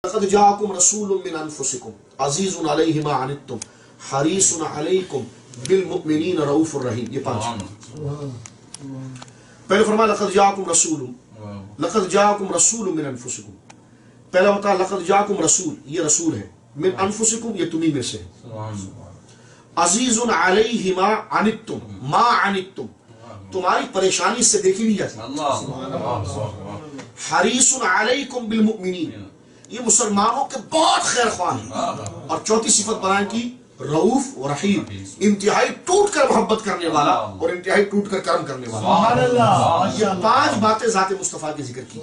لقد جاءکم رسول من انفسکم عزیز علیہ ما عنتم حریص علیکم بالمؤمنین رؤوف الرحیم. یہ 5. پہلے فرمایا لقد جاءکم رسول من انفسکم. پہلا بتا لقد جاءکم رسول، یہ رسول ہے، من انفسکم یہ تمہیں میں سے ہے. عزیز علیہ ما عنتم تمہاری پریشانی سے دیکھی نہیں جاتی. حریص علیکم بالمؤمنین یہ مسلمانوں کے بہت خیر خواہ ہیں. اور چوتھی صفت بیان کی رؤوف و رحیم، انتہائی ٹوٹ کر محبت کرنے والا اور انتہائی ٹوٹ کر کرم کرنے والا. یہ 5 باتیں ذات مصطفیٰ کے ذکر کی.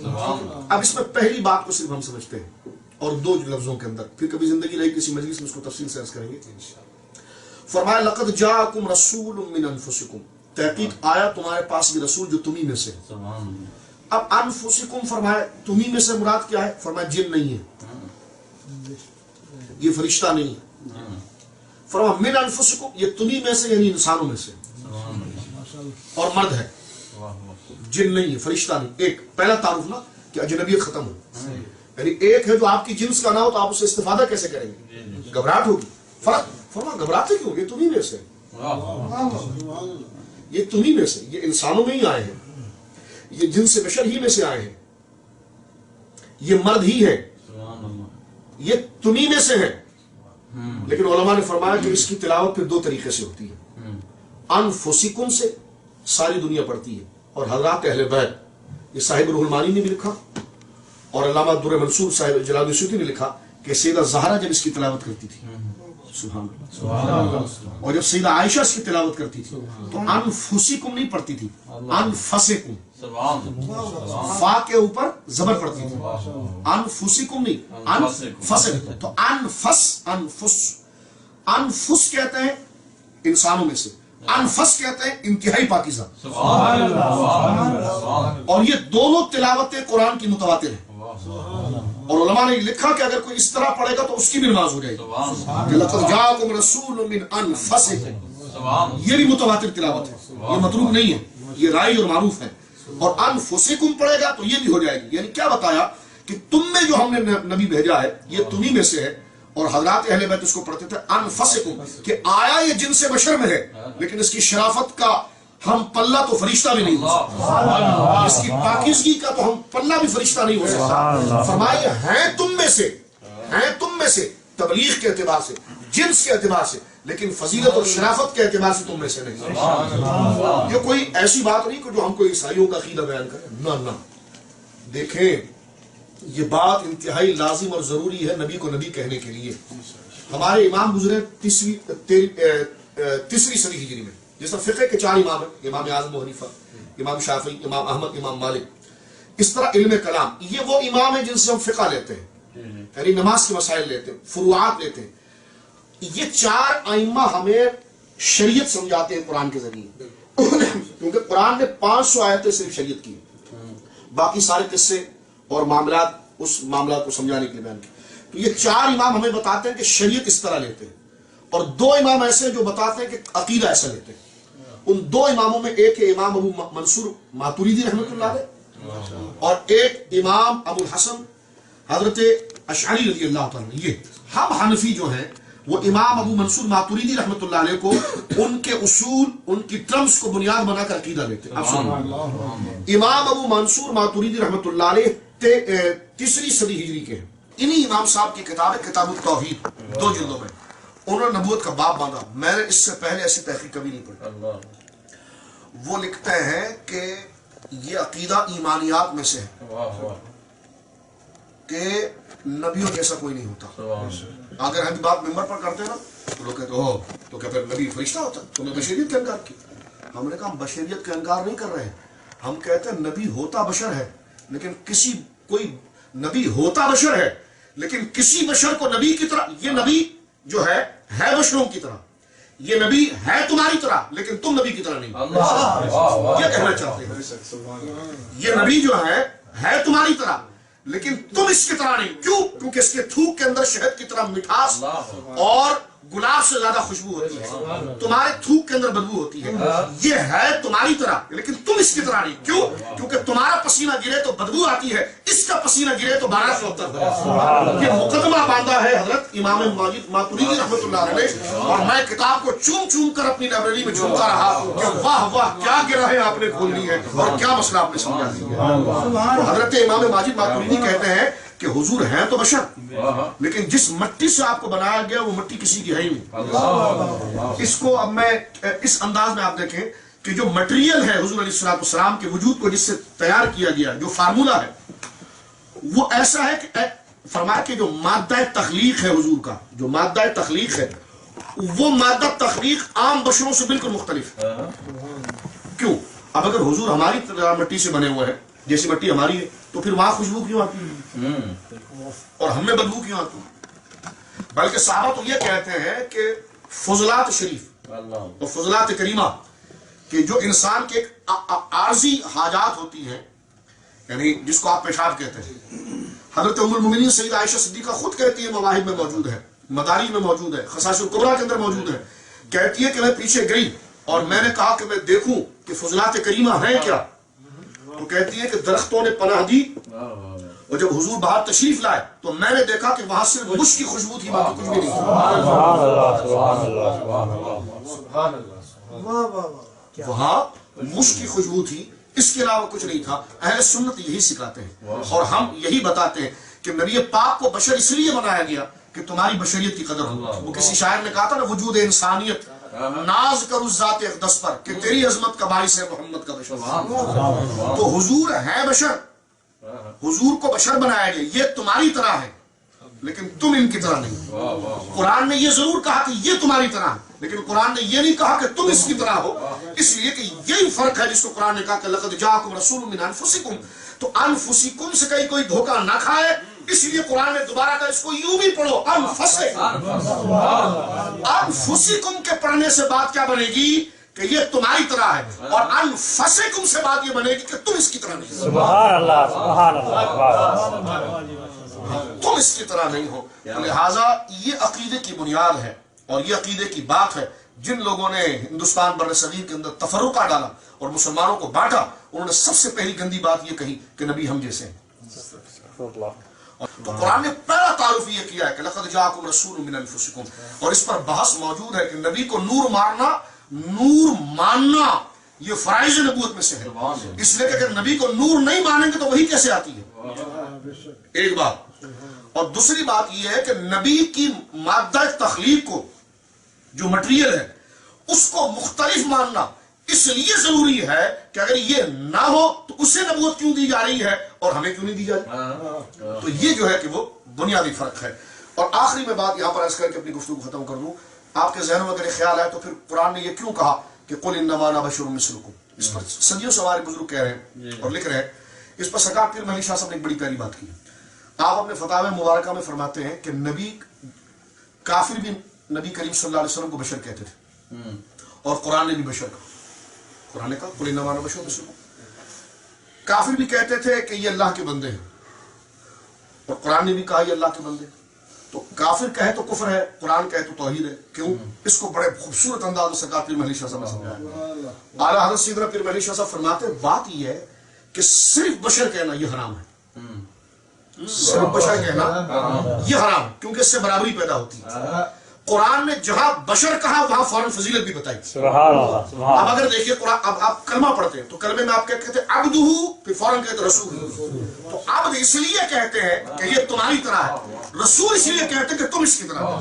اب اس میں پہلی بات کو صرف ہم سمجھتے ہیں اور 2 لفظوں کے اندر، پھر کبھی زندگی رہی کسی مجلس میں اس کو تفصیل سے عرض کریں گے. فرمایا لقد جاءکم رسول من انفسکم، تحقیق آیا تمہارے پاس بھی رسول جو تمہیں میں سے. اب انفسکم فرمایا تمہیں میں سے مراد کیا ہے؟ فرمایا جن نہیں ہے، یہ فرشتہ نہیں ہے. فرمایا من انفسکم یہ تمہیں میں سے یعنی انسانوں میں سے اور مرد ہے، جن نہیں ہے، فرشتہ نہیں. ایک پہلا تعارف نا کہ اجنبیت ختم ہو، یعنی ایک ہے جو آپ کی جنس کا نہ ہو تو آپ اسے استفادہ کیسے کریں گے؟ گھبراہٹ ہوگی. فرق فرمایا گھبراتے کیوں؟ یہ تمہیں میں سے، یہ تمہیں میں سے، یہ انسانوں میں ہی آئے ہیں، یہ جنس بشر ہی میں سے آئے ہیں، یہ مرد ہی ہے، یہ تمہیں میں سے ہے. لیکن علماء نے فرمایا کہ اس کی تلاوت پھر 2 طریقے سے ہوتی ہے. انفسکم سے ساری دنیا پڑھتی ہے، اور حضرات اہل بیت، یہ صاحب روح المعانی نے بھی لکھا اور علامہ در منصور صاحب جلال السیوطی نے لکھا کہ سیدہ زہرا جب اس کی تلاوت کرتی تھی سبحان اللہ، اور جب سیدہ عائشہ اس کی تلاوت کرتی تھی تو انفسکم نہیں پڑھتی تھی، انفسکم، فا کے اوپر زبر پڑتی تھی، انفسکم نہیں، انفسکم. تو انفس کہتے ہیں انسانوں میں سے، انفس کہتے ہیں انتہائی پاکیزہ. اور یہ دونوں تلاوتیں قرآن کی متواتر ہیں. اور علماء نے لکھا کہ اگر کوئی اس طرح پڑھے گا تو اس کی بھی نماز ہو جائے گی. لقد جاءکم رسول من انفسکم یہ بھی متواتر تلاوت ہے، یہ مطلوب نہیں ہے، یہ رائج اور معروف ہے. اور انفسکم پڑھے گا تو یہ بھی ہو جائے گی. یعنی کیا بتایا کہ تم میں جو ہم نے نبی بھیجا ہے یہ تمہیں میں سے ہے. اور حضرات اہل بیت اس کو پڑھتے تھے انفسکم کہ آیا یہ جن سے بشر میں ہے لیکن اس کی شرافت کا ہم پلہ تو فرشتہ بھی نہیں ہو سکتا، اس کی پاکیزگی کا تو ہم پلہ بھی فرشتہ نہیں ہو سکتا. فرمائیے ہیں تم میں سے تبلیغ کے اعتبار سے، جنس کے اعتبار سے، لیکن فضیلت اور شرافت کے اعتبار سے تم میں سے نہیں. یہ کوئی ایسی بات نہیں کہ جو ہم کو عیسائیوں کا عقیدہ بیان کریں، نہ. دیکھیں یہ بات انتہائی لازم اور ضروری ہے نبی کو نبی کہنے کے لیے. ہمارے امام گزرے 3ری صدی ہجری میں. جس طرح فقہ کے 4 امام ہیں، امام اعظم ابو حنیفہ، امام شافعی، امام احمد، امام مالک. اس طرح علم کلام یہ وہ امام ہیں جن سے ہم فقہ لیتے ہیں، یعنی نماز کے مسائل لیتے ہیں، فروعات لیتے ہیں. یہ 4 ائمہ ہمیں شریعت سمجھاتے ہیں قرآن کے ذریعے، کیونکہ قرآن نے 500 آیتیں صرف شریعت کی، باقی سارے قصے اور معاملات اس معاملات کو سمجھانے کے لیے بیان کی. تو یہ 4 امام ہمیں بتاتے ہیں کہ شریعت اس طرح لیتے ہیں، اور 2 امام ایسے جو بتاتے ہیں کہ عقیدہ ایسا لیتے ہیں. ان 2 اماموں میں ایک ہے امام ابو منصور ماتوریدی رحمۃ اللہ علیہ، اور ایک امام ابو الحسن حضرت اشعری رضی اللہ تعالیٰ. یہ ہم حنفی جو ہیں وہ امام ابو منصور ماتوریدی رحمۃ اللہ علیہ کو ان کے اصول، ان کی ٹرمز کو بنیاد بنا کر عقیدہ لیتے ہیں. امام ابو منصور ماتوریدی رحمۃ اللہ علیہ 3ری صدی ہجری کے ہیں. انہی امام صاحب کی کتاب ہے کتاب التوحید، 2 جلدوں میں. انہوں نے نبوت کا باب باندھا، میں نے اس سے پہلے ایسی تحقیق کبھی نہیں پڑھی. وہ لکھتے ہیں کہ یہ عقیدہ ایمانیات میں سے ہے کہ نبیوں جیسا کوئی نہیں ہوتا. اگر ہم بات ممبر پر کرتے ہیں نا تو لوگ کہتے ہو تو کیا پھر نبی فرشتہ ہوتا؟ تم نے بشریت کا انکار کیا. ہم نے کہا ہم بشریت کا انکار نہیں کر رہے ہیں، ہم کہتے ہیں نبی ہوتا بشر ہے، لیکن کوئی نبی ہوتا بشر ہے لیکن کسی بشر کو نبی کی طرح، یہ نبی جو ہے بشروں کی طرح، یہ نبی ہے تمہاری طرح لیکن تم نبی کی طرح نہیں. یہ کہنا چاہتے ہیں یہ نبی جو ہے تمہاری طرح لیکن تم اس کی طرح نہیں. کیوں؟ کیونکہ اس کے تھوک کے اندر شہد کی طرح مٹھاس اور गुलाब से ज्यादा खुशबू होती है, तुम्हारे थूक के अंदर बदबू होती है। ये है तुम्हारी तरह, लेकिन तुम इसकी तरह नहीं। क्यों? क्योंकि तुम्हारा पसीना गिरे तो बदबू आती है, इसका पसीना गिरे तो बारात से उतर है। ये मुकदमा बांधा है हजरत इमाम माजिद मातुरीदी रहमतुल्लाह अलैह, और मैं किताब को चूम चूम कर अपनी लाइब्रेरी में झूमता रहा कि वाह वाह क्या गिराहें आपने खोल ली है और क्या मसला आपने समझा दिया। हजरत इमाम माजिद मातुरीदी कहते हैं कि हुजूर हैं तो बशर, लेकिन जिस मिट्टी से आपको बनाया गया वो मिट्टी किसी की है ही नहीं। इसको अब मैं इस अंदाज में आप देखें कि जो मटेरियल है हुजूर अलैहिस्सलाम के वजूद को जिससे तैयार किया गया, जो फार्मूला है वो ऐसा है कि फरमाया कि जो मादा तख्लीक है हुजूर का, जो मादा तख्लीक है वो मादा तख्लीक आम बशरों से बिल्कुल मुख्तलिफ है। क्यों? अब अगर हुजूर हमारी मिट्टी से बने हुए हैं, जैसी मिट्टी हमारी है, तो फिर वहां खुशबू क्यों आती है और हमें बदबू क्यों आती है? बल्कि साहबा तो ये कहते हैं कि फजलात शरीफ और फजलात करीमा कि जो इंसान के आर्जी हाजात होती हैं, यानी जिसको आप पेशाब कहते हैं, हजरत उम्मुल मोमिनीन सैयदा आयशा सिद्दीका खुद कहती है, मवाहिब में मौजूद है, मदारिज में मौजूद है, खसाइसुल कुबरा के अंदर मौजूद है। कहती है कि मैं पीछे गई और मैंने कहा कि मैं देखूं कि फजलात करीमा है क्या, तो कहती है कि दरख्तों ने पनाह दी, और जब हुजूर बाहर तशरीफ लाए तो मैंने देखा कि वहां सिर्फ मुश्क की खुशबू थी, बाकी कुछ भी नहीं। वहां मुश्क की खुशबू थी, इसके अलावा कुछ नहीं था। अहले सुन्नत यही सिखाते हैं और हम यही बताते हैं कि नबी पाक को बशर इसलिए बनाया गया कि तुम्हारी बशरियत की कदर हो। वो किसी शायर ने कहा था ना, वजूद इंसानियत नाज करूं ज़ात अक़दस पर कि तेरी अजमत का बाइस है मोहम्मद का बशर। तो हुजूर है बशर, हुजूर को बशर बनाया गया, ये तुम्हारी तरह है लेकिन तुम इनकी तरह नहीं। कुरान ने ये जरूर कहा कि ये तुम्हारी तरह है, लेकिन कुरान ने ये नहीं कहा कि तुम इसकी तरह हो, इसलिए कि यही फर्क है जिसको कुरान ने कहा कि लक़द जाअकुम रसूलुम मिन अनफुसिकुम। तो अनफुसिकुम से कहीं कोई धोखा ना खाए, इसलिए कुरान ने दोबारा कहा इसको यूं भी पढ़ो, अनफुसिकुम के पढ़ने से बात क्या बनेगी कि ये तुम्हारी तरह है, और अनफुसिकुम से बात ये बनेगी कि तुम इसकी तरह नहीं। सुभान अल्लाह, सुभान अल्लाह, तुम इसकी तरह नहीं हो। लिहाजा ये अकीदे की बुनियाद है और ये अकीदे की बात है। जिन लोगों ने हिंदुस्तान बर सगीर के अंदर तफर्रुका डाला और मुसलमानों को बांटा, उन्होंने सबसे पहली गंदी बात ये कही कि नबी हम जैसे हैं। तो कुरान ने पहला तारुफ ये किया है कि लक़द जाअकुम रसूलुम मिन अनफुसिकुम, और इस पर बहस मौजूद है कि नबी को नूर मानना ये फराइज़ नबूवत में से है। इसलिए कि अगर नबी को नूर नहीं मानेंगे तो वही कैसे आती है, एक बात। और दूसरी बात यह है कि नबी की मादा तख्लीक को, जो मटेरियल है, उसको मुख्तलिफ मानना इसलिए जरूरी है कि अगर ये ना हो तो उसे नबूवत क्यों दी जा रही है और हमें क्यों नहीं दी जा रही। तो ये जो है कि वो बुनियादी फर्क है। और आखिरी में बात यहां पर अर्ज करके अपनी गुफ्तगू खत्म कर दूं, आपके ज़हनों में अगर ख्याल आए तो फिर कुरान ने ये क्यों कहा कि कुल इन्नमा अना बशरुम मिस्लुकुम। इस पर सदियों से हमारे बुजुर्ग कह रहे हैं और लिख रहे हैं। इस पर सरकार पीर महली शाह साहब ने एक बड़ी प्यारी बात की। आप अपने फतावे मुबारका में फरमाते हैं कि नबी काफिर भी नबी करीम सल्लल्लाहु अलैहि वसल्लम को बशर कहते थे और कुरान ने भी बशर कहा। कुरान ने कहा कुल इन्नमा अना बशरुम मिस्लुकुम। काफिर भी कहते थे कि ये अल्लाह के बंदे हैं और कुरान ने भी कहा ये अल्लाह के बंदे। तो काफिर कहे तो कुफ्र है, कुरान कहे तो तौहीद है। क्यों? इसको बड़े खूबसूरत अंदाज में सरकार पीर महली शाह साहब ने समझाया। आला हज़रत सैयदना पीर महली शाह साहब फरमाते बात यह है कि सिर्फ बशर कहना यह हराम है। सिर्फ बशर कहना यह हराम, क्योंकि इससे बराबरी पैदा होती है। कुरान ने जहां बशर कहा वहां फौरन फजीलत भी बताई। अब अगर देखिए कुरान, अब आप कलमा पढ़ते हैं तो कलमे में आप क्या कहते हैं, अब्दुहु, फिर फौरन कहते हैं रसूल। तो अब्द इसलिए कहते हैं कि ये तुम्हारी तरह है, रसूल इसलिए कहते हैं कि तुम इसकी तरह हो।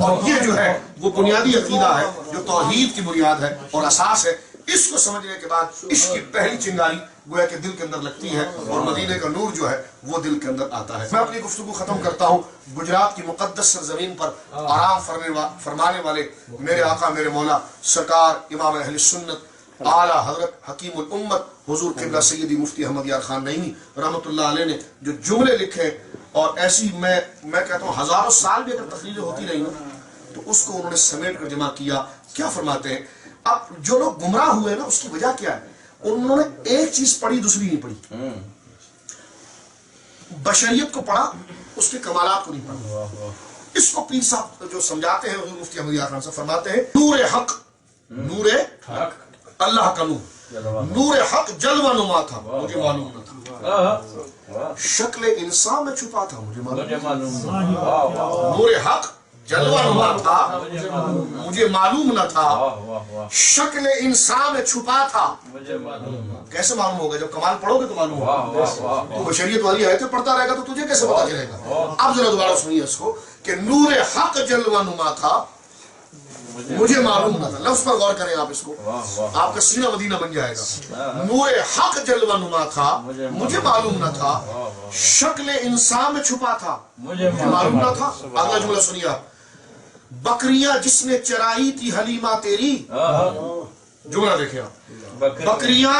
और ये जो है वो बुनियादी अकीदा है जो तौहीद की बुनियाद है और असास है। इसको समझने के बाद इसकी पहली चिंगारी गोया के दिल के अंदर लगती है और मदीने का नूर जो है वो दिल के अंदर आता है। मैं अपनी गुफ्तगू खत्म करता हूँ गुजरात की मुकद्दस सरजमीन पर आराम फरमाने वाले मेरे आका मेरे मौला सरकार इमाम अहले सुन्नत आला हजरत हकीमुल उम्मत हुजूर किबला सैयदी मुफ्ती अहमद यार खान नईमी रहमतुल्लाह अलैह ने जो जुमले लिखे, और ऐसी मैं कहता हूँ हजारों साल भी अगर तकरीरें होती रही तो उसको उन्होंने समेट कर जमा किया। क्या फरमाते हैं, अब जो लोग गुमराह हुए ना उसकी वजह क्या है, उन्होंने एक चीज पढ़ी दूसरी नहीं पढ़ी। बशरियत को पढ़ा, उसके कमालात को नहीं पढ़ा। اس کو پیر صاحب جو سمجھاتے ہیں حضور مفتی احمد یار خان صاحب فرماتے ہیں نور حق، نور اللہ کا نور، نور حق جلوہ نما تھا مجھے معلوم نہ تھا، شکل انسان میں چھپا تھا مجھے معلوم، نور حق جلوہ نما تھا مجھے معلوم نہ تھا، شکل انسان میں چھپا تھا، کیسے معلوم ہوگا؟ جب کمال پڑھو گے تو معلوم ہوگا، تو بشریت والی آیتیں پڑھتا رہے گا تو تجھے کیسے پتا چلے گا؟ اب ذرا دوبارہ سنیے اس کو کہ نور حق جلوہ نما تھا مجھے معلوم نہ تھا، لفظ پر غور کریں آپ اس کو، آپ کا سینہ مدینہ بن جائے گا، نور حق جلوہ نما تھا مجھے معلوم نہ تھا، شکل انسان میں چھپا تھا مجھے معلوم نہ تھا۔ اگلا جملہ سنیے آپ، بکریاں جس نے چرائی تھی حلیمہ تیری، جملہ دیکھیں آپ، بکریاں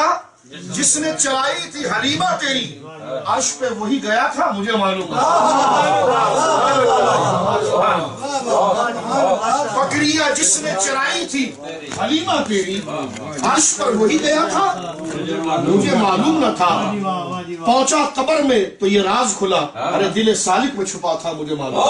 جس نے چرائی تھی حلیمہ تیری، عرش پہ وہی گیا تھا مجھے معلوم نہ تھا، بکریاں جس نے چرائی تھی حلیمہ تیری، عرش پر وہی گیا تھا مجھے معلوم نہ تھا، پہنچا قبر میں تو یہ راز کھلا، ارے دل سالک میں چھپا تھا مجھے معلوم